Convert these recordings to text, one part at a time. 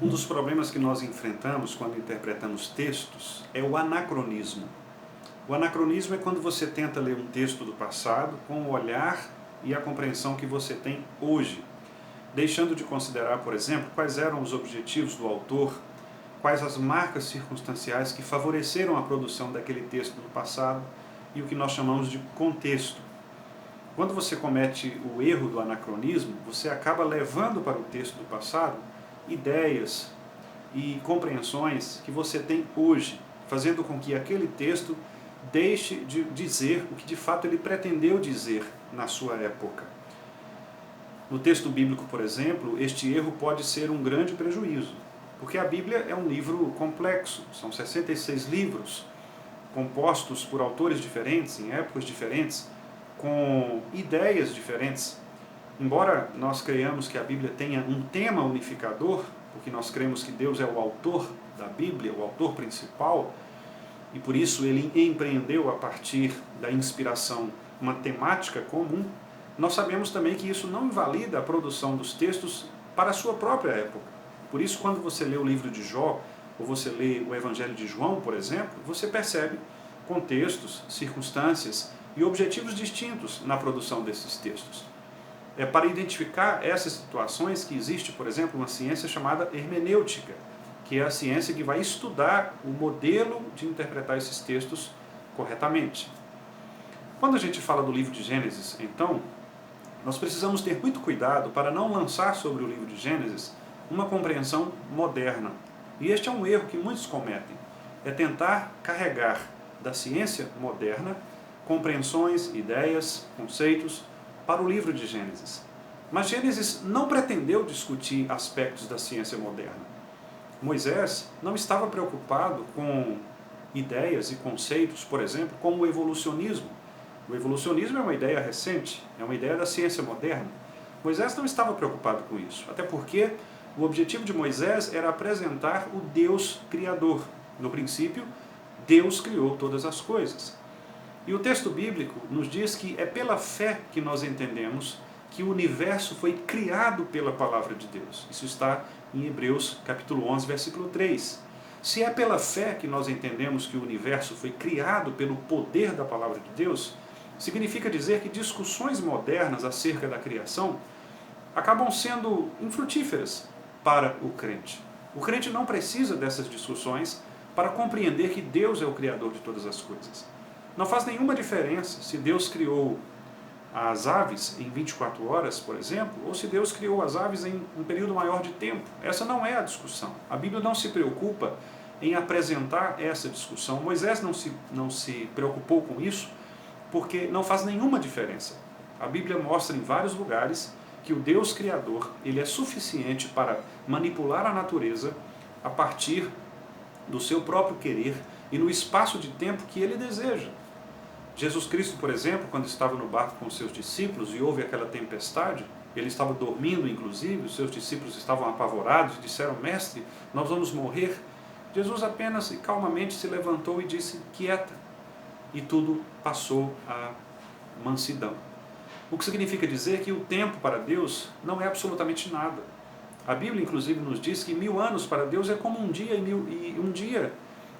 Um dos problemas que nós enfrentamos quando interpretamos textos é o anacronismo. O anacronismo é quando você tenta ler um texto do passado com o olhar e a compreensão que você tem hoje, deixando de considerar, por exemplo, quais eram os objetivos do autor, quais as marcas circunstanciais que favoreceram a produção daquele texto do passado e o que nós chamamos de contexto. Quando você comete o erro do anacronismo, você acaba levando para o texto do passado ideias e compreensões que você tem hoje, fazendo com que aquele texto deixe de dizer o que de fato ele pretendeu dizer na sua época. No texto bíblico, por exemplo, este erro pode ser um grande prejuízo, porque a Bíblia é um livro complexo, são 66 livros, compostos por autores diferentes, em épocas diferentes, com ideias diferentes. Embora nós creiamos que a Bíblia tenha um tema unificador, porque nós cremos que Deus é o autor da Bíblia, o autor principal, e por isso ele empreendeu a partir da inspiração uma temática comum, nós sabemos também que isso não invalida a produção dos textos para a sua própria época. Por isso, quando você lê o livro de Jó, ou você lê o Evangelho de João, por exemplo, você percebe contextos, circunstâncias e objetivos distintos na produção desses textos. É para identificar essas situações que existe, por exemplo, uma ciência chamada hermenêutica, que é a ciência que vai estudar o modelo de interpretar esses textos corretamente. Quando a gente fala do livro de Gênesis, então, nós precisamos ter muito cuidado para não lançar sobre o livro de Gênesis uma compreensão moderna. E este é um erro que muitos cometem, é tentar carregar da ciência moderna compreensões, ideias, conceitos para o livro de Gênesis. Mas Gênesis não pretendeu discutir aspectos da ciência moderna. Moisés não estava preocupado com ideias e conceitos, por exemplo, como o evolucionismo. O evolucionismo é uma ideia recente, é uma ideia da ciência moderna. Moisés não estava preocupado com isso, até porque o objetivo de Moisés era apresentar o Deus Criador. No princípio, Deus criou todas as coisas. E o texto bíblico nos diz que é pela fé que nós entendemos que o universo foi criado pela palavra de Deus. Isso está em Hebreus capítulo 11, versículo 3. Se é pela fé que nós entendemos que o universo foi criado pelo poder da palavra de Deus, significa dizer que discussões modernas acerca da criação acabam sendo infrutíferas para o crente. O crente não precisa dessas discussões para compreender que Deus é o Criador de todas as coisas. Não faz nenhuma diferença se Deus criou as aves em 24 horas, por exemplo, ou se Deus criou as aves em um período maior de tempo. Essa não é a discussão. A Bíblia não se preocupa em apresentar essa discussão. Moisés não se preocupou com isso, porque não faz nenhuma diferença. A Bíblia mostra em vários lugares que o Deus Criador ele é suficiente para manipular a natureza a partir do seu próprio querer e no espaço de tempo que ele deseja. Jesus Cristo, por exemplo, quando estava no barco com os seus discípulos e houve aquela tempestade, ele estava dormindo, inclusive, os seus discípulos estavam apavorados e disseram: Mestre, nós vamos morrer. Jesus apenas e calmamente se levantou e disse: quieta. E tudo passou a mansidão. O que significa dizer que o tempo para Deus não é absolutamente nada. A Bíblia, inclusive, nos diz que 1000 anos para Deus é como um dia e um dia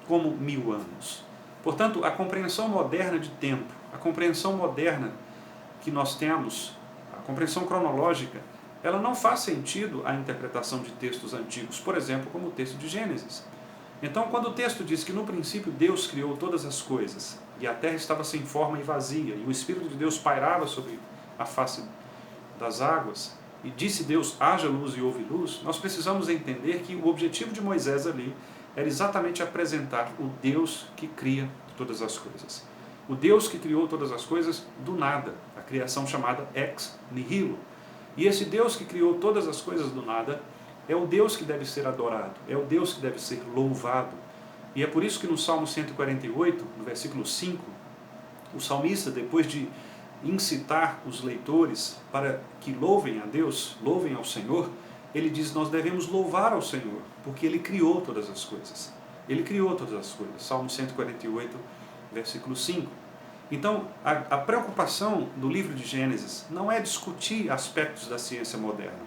como 1000 anos. Portanto, a compreensão moderna de tempo, a compreensão moderna que nós temos, a compreensão cronológica, ela não faz sentido à interpretação de textos antigos, por exemplo, como o texto de Gênesis. Então, quando o texto diz que no princípio Deus criou todas as coisas, e a terra estava sem forma e vazia, e o Espírito de Deus pairava sobre a face das águas, e disse Deus: haja luz e houve luz, nós precisamos entender que o objetivo de Moisés ali era exatamente apresentar o Deus que cria todas as coisas. O Deus que criou todas as coisas do nada, a criação chamada ex nihilo. E esse Deus que criou todas as coisas do nada é o Deus que deve ser adorado, é o Deus que deve ser louvado. E é por isso que no Salmo 148, no versículo 5, o salmista, depois de incitar os leitores para que louvem a Deus, louvem ao Senhor, ele diz: nós devemos louvar ao Senhor, porque Ele criou todas as coisas. Ele criou todas as coisas. Salmo 148, versículo 5. Então, a preocupação do livro de Gênesis não é discutir aspectos da ciência moderna.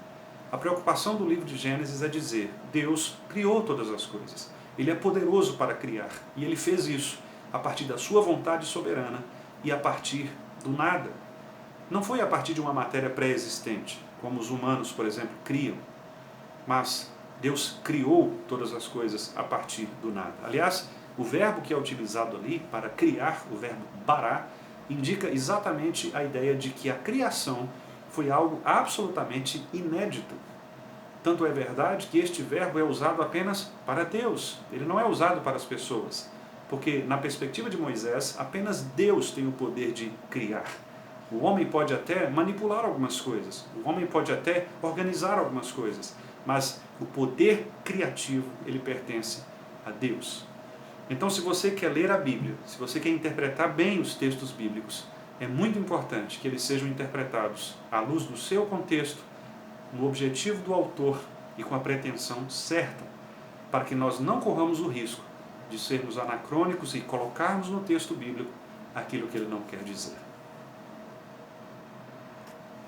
A preocupação do livro de Gênesis é dizer: Deus criou todas as coisas. Ele é poderoso para criar. E ele fez isso a partir da sua vontade soberana e a partir do nada. Não foi a partir de uma matéria pré-existente, como os humanos, por exemplo, criam. Mas Deus criou todas as coisas a partir do nada. Aliás, o verbo que é utilizado ali para criar, o verbo bará, indica exatamente a ideia de que a criação foi algo absolutamente inédito. Tanto é verdade que este verbo é usado apenas para Deus, ele não é usado para as pessoas, porque na perspectiva de Moisés, apenas Deus tem o poder de criar. O homem pode até manipular algumas coisas, o homem pode até organizar algumas coisas, mas o poder criativo, ele pertence a Deus. Então, se você quer ler a Bíblia, se você quer interpretar bem os textos bíblicos, é muito importante que eles sejam interpretados à luz do seu contexto, no objetivo do autor e com a pretensão certa, para que nós não corramos o risco de sermos anacrônicos e colocarmos no texto bíblico aquilo que ele não quer dizer.